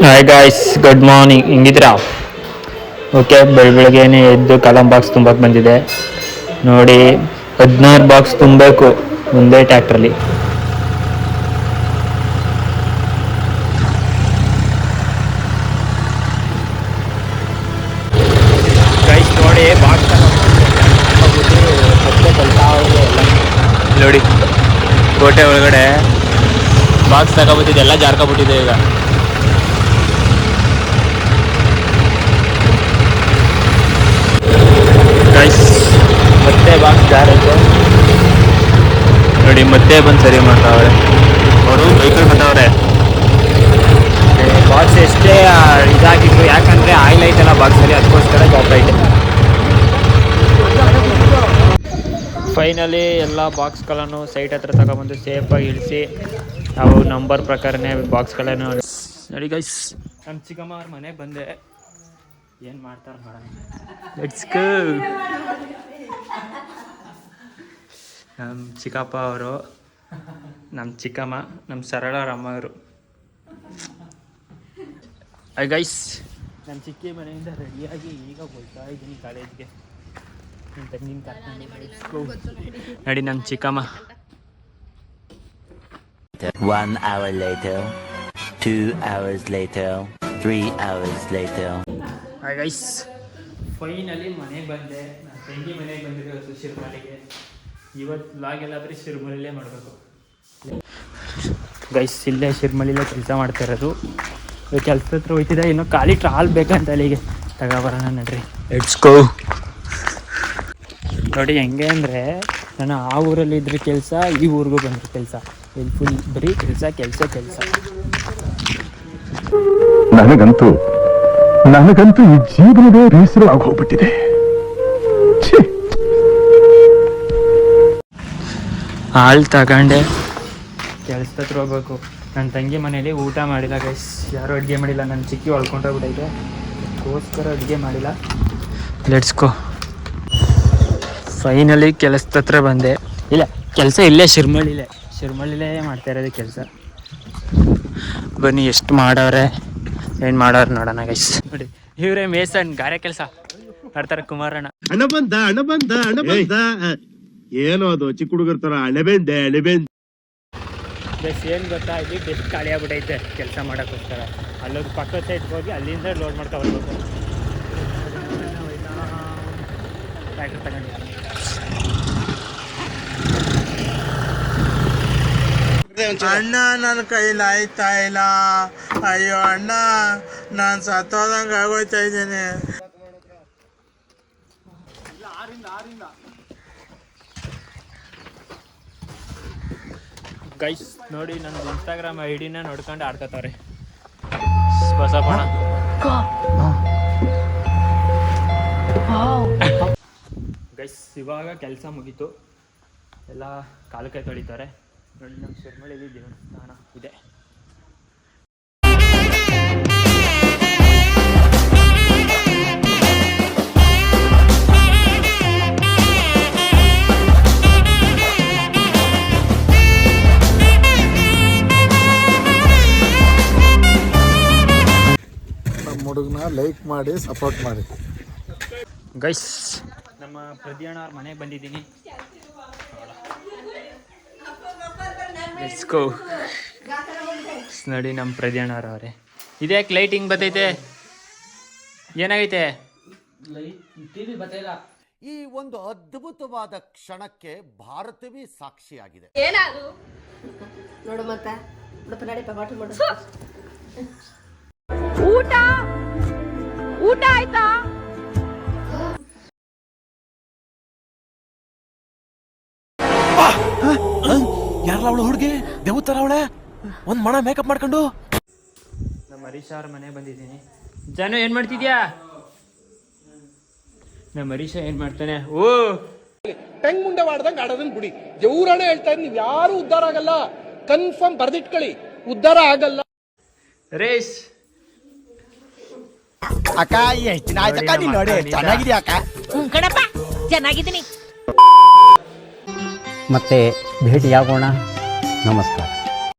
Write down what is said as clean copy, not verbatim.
Hi guys, good morning. ಹಿಂಗಿದ್ದೀರಾ? Okay, ಬೆಳಗ್ಗೆನೇ ಎದ್ದು ಕಾಲಮ್ ಬಾಕ್ಸ್ ತುಂಬಕ್ಕೆ ಬಂದಿದೆ ನೋಡಿ. 16 ಬಾಕ್ಸ್ ತುಂಬಬೇಕು ಒಂದೇ ಟ್ಯಾಕ್ಟ್ರಲ್ಲಿ. ಗೈಸ್ ನೋಡಿ, ಬಾಕ್ಸ್ ನೋಡಿ, ಕೋಟೆ ಒಳಗಡೆ ಬಾಕ್ಸ್ ತಗೊಬಿಟ್ಟಿದೆ, ಎಲ್ಲ ಜಾರ್ಕೊಬಿಟ್ಟಿದೆ ಈಗ. ಮತ್ತೆ ಬಾಕ್ಸ್ ಜಾರೈತೆ ನೋಡಿ, ಮತ್ತೆ ಬಂದು ಸರಿ ಮಾಡ್ತಾವ್ರೆ ಅವರು. ಬೈಕಲ್ಲಿ ಬಂದವ್ರೆ. ಬಾಕ್ಸ್ ಎಷ್ಟೇ ಇದಾಗಿತ್ತು, ಯಾಕಂದರೆ ಆಯಿಲ್ ಐತಲ್ಲ ಬಾಕ್ಸಲ್ಲಿ, ಅದಕ್ಕೋಸ್ಕರ ಜಾಬ್ ಐತೆ. ಫೈನಲಿ ಎಲ್ಲ ಬಾಕ್ಸ್ಗಳನ್ನು ಸೈಟ್ ಹತ್ರ ತಗೊಬಂದು ಸೇಫಾಗಿ ಇಳಿಸಿ ನಾವು ನಂಬರ್ ಪ್ರಕಾರನೇ ಬಾಕ್ಸ್ಗಳನ್ನು ನೋಡಿ. ಗೈಸ್, ನಮ್ಮ ಚಿಕ್ಕಮ್ಮ ಅವ್ರ ಮನೆಗೆ ಬಂದೆ. ಏನು ಮಾಡ್ತಾರೆ ಮಾಡೋಣ, ಲೆಟ್ಸ್ ಗೋ. ನಮ್ಮ ಚಿಕ್ಕಪ್ಪ ಅವರು, ನಮ್ಮ ಚಿಕ್ಕಮ್ಮ, ನಮ್ಮ ಸರಳರಮ್ಮ ಅವರು. ಗೈಸ್, ನಮ್ಮ ಚಿಕ್ಕಿ ಮನೆಯಿಂದ ರೆಡಿಯಾಗಿ ಈಗ ಹೋಗ್ತಾ ಇದ್ದೀನಿ ಕಾಲೇಜ್ಗೆ. ನನ್ನ ತಂಗಿನ ಕರ್ಕೊಂಡು ನಡಿ ನಮ್ಮ ಚಿಕ್ಕಮ್ಮ. 1 hour later, 2 hours later, 3 hours later. Hi guys, finally ಮನೆಗೆ ಬಂದೆ. ನನ್ನ ತಂಗಿ ಮನೆಗೆ ಬಂದಿರೋ ಶಿರ್ಮಲಿಗೆ. ಇವತ್ತು ಲಾಗೆಲ್ಲ ಬರೀ ಶಿರ್ಮಲಿಲೇ ಮಾಡಬೇಕು ಗೈಸ್. ಇಲ್ಲೇ ಶಿರ್ಮಲಿಲೇ ಕೆಲಸ ಮಾಡ್ತಾ ಇರೋದು. ಕೆಲಸದ ಹತ್ರ ಹೋಯ್ತಿದ್ದೆ, ಇನ್ನೂ ಖಾಲಿ ಟ್ರಾಲ್ ಬೇಕಂತ ಅಲ್ಲಿಗೆ ತಗೊಬರೋಣ ನಡ್ರಿ. Let's go. ನೋಡಿ ಹೆಂಗೆ ಅಂದರೆ, ನಾನು ಆ ಊರಲ್ಲಿ ಇದ್ರೆ ಕೆಲಸ, ಈ ಊರಿಗೂ ಬಂದರೆ ಕೆಲಸ. ಇಲ್ಲಿ ಫುಲ್ ಬರೀ ಕೆಲಸ ಕೆಲಸ ಕೆಲಸ. ನನಗಂತೂ ಈ ಜೀವನವೇ ಬೇಸರ ಆಗೋಗ್ಬಿಟ್ಟಿದೆ. ಹಾಲು ತಗೊಂಡೆ ಕೆಲಸದ ಹತ್ರ ಹೋಗ್ಬೇಕು. ನನ್ನ ತಂಗಿ ಮನೇಲಿ ಊಟ ಮಾಡಿಲ್ಲ ಗೈಸ್, ಯಾರೂ ಅಡುಗೆ ಮಾಡಿಲ್ಲ. ನನ್ನ ಚಿಕ್ಕಿ ಹೊಳ್ಕೊಂಡೋಗ್ಬಿಟ್ಟೈತೆ, ಅದಕ್ಕೋಸ್ಕರ ಅಡುಗೆ ಮಾಡಿಲ್ಲ. Let's go. ಫೈನಲಿ ಕೆಲಸದ ಹತ್ರ ಬಂದೆ. ಇಲ್ಲ, ಕೆಲಸ ಇಲ್ಲೇ ಶಿರ್ಮಳಿಲೇ ಮಾಡ್ತಾ ಇರೋದು ಕೆಲಸ. ಬನ್ನಿ, ಎಷ್ಟು ಮಾಡವ್ರೆ ಏನು ಮಾಡೋರು ನೋಡೋಣ ಗೈಸ್. ನೋಡಿ, ಇವರೇ ಮೇಸನ್ ಗಾರೆ ಕೆಲಸ ಮಾಡ್ತಾರೆ, ಕುಮಾರಣ್ಣ. ಹಣ ಬಂದ ಏನೋ ಅದು ಚಿಕ್ಕ ಹುಡುಗರ ತರ ಅಣೆಬೆಂದೆ. ಬಸ್ ಏನು ಗೊತ್ತಾ, ಇಲ್ಲಿ ಬೆಸ್ಟ್ ಖಾಲಿ ಆಗ್ಬಿಟ್ಟೈತೆ ಕೆಲಸ ಮಾಡೋಕ್ಕೋಸ್ಕರ. ಅಲ್ಲೊಂದು ಪಕ್ಕದ ಸೈಡ್ಗೆ ಹೋಗಿ ಅಲ್ಲಿಂದ ಲೋಡ್ ಮಾಡ್ತಾ ಬರ್ಬೇಕು. ಟ್ರ್ಯಾಕ್ಟರ್ ತಗೊಂಡು ಅಣ್ಣ, ನನ್ನ ಕೈಲಿ ಆಯ್ತಾ ಇಲ್ಲ. ಅಯ್ಯೋ ಅಣ್ಣ, ನಾನು ಸತ್ತೋದಂಗೆ ಆಗೋಯ್ತಾ ಇದ್ದೇನೆ. ಗೈಸ್ ನೋಡಿ, ನನ್ನ ಇನ್ಸ್ಟಾಗ್ರಾಮ್ ಐಡಿನ ನೋಡ್ಕೊಂಡು ಆಡ್ಕೋತಾರೆ ಬಸಪ್ಪಣ. ಗೈಸ್, ಇವಾಗ ಕೆಲಸ ಮುಗೀತು, ಎಲ್ಲ ಕಾಲು ಕೈ ತೊಳಿತಾರೆ ನೋಡಿ. ನಮ್ಮ ಶಿರ್ಮಳಿಲಿ ದೇವಸ್ಥಾನ ಇದೆ. ಹುಡುಗನ ಲೈಕ್ ಮಾಡಿ ಸಪೋರ್ಟ್ ಮಾಡಿ. ಗೈಸ್, ನಮ್ಮ ಪ್ರದ್ಯಾಣ ಅವ್ರ ಮನೆಗೆ ಬಂದಿದ್ದೀನಿ. Let's go. ನೋಡಿ, ನಮ್ಮ ಪ್ರದ್ಯಾಣ ಅವರೇ. ಇದ್ಯಾಕೆ ಲೈಟಿಂಗ್ ಬರ್ತೈತೆ? ಏನಾಗೈತೆ? ಈ ಒಂದು ಅದ್ಭುತವಾದ ಕ್ಷಣಕ್ಕೆ ಭಾರತವೇ ಸಾಕ್ಷಿಯಾಗಿದೆ. ಏನಾದ್ರು ನೋಡು ಮತ್ತೆ ಊಟ ಆಯ್ತಾ? ಯಾರಲ್ಲ ಅವಳು ಹುಡುಗಿ? ದೇವತರ ಅವಳೆ, ಒಂದ್ ಮಣ ಮೇಕಪ್ ಮಾಡ್ಕೊಂಡು. ನಮ್ಮ ಹರೀಶ್ ಅವ್ರ ಮನೆಗೆ ಬಂದಿದ್ದೀನಿ. ಜಾನು, ಏನ್ ಮಾಡ್ತಿದ್ಯಾ? ನಮ್ಮ ಹರೀಶ ಏನ್ ಮಾಡ್ತಾನೆ? ಓ, ಟೆಂಗ್ ಮುಂಡೆ ಮಾಡ್ದಂಗೆ ಆಡೋದನ್ನ ಬಿಡಿ. ದೇವ್ರಾಣೆ ಹೇಳ್ತಾ ಇದ್ದೀನಿ, ನೀವು ಯಾರು ಉದ್ಧಾರ ಆಗಲ್ಲ. ಕನ್ಫರ್ಮ್ ಬರ್ದಿಟ್ಕೊಳ್ಳಿ, ಉದ್ಧಾರ ಆಗಲ್ಲ. ರೇಸ್ ಅಕ್ಕ, ಎಷ್ಟು ದಿನ ಆಯ್ತಕ್ಕ ನೀನ್ ನೋಡಿ? ಚೆನ್ನಾಗಿದ್ಯಾ ಅಕ್ಕ? ಕಣಪ್ಪ, ಚೆನ್ನಾಗಿದ್ದೀನಿ. ಮತ್ತೆ ಭೇಟಿಯಾಗೋಣ. ನಮಸ್ಕಾರ.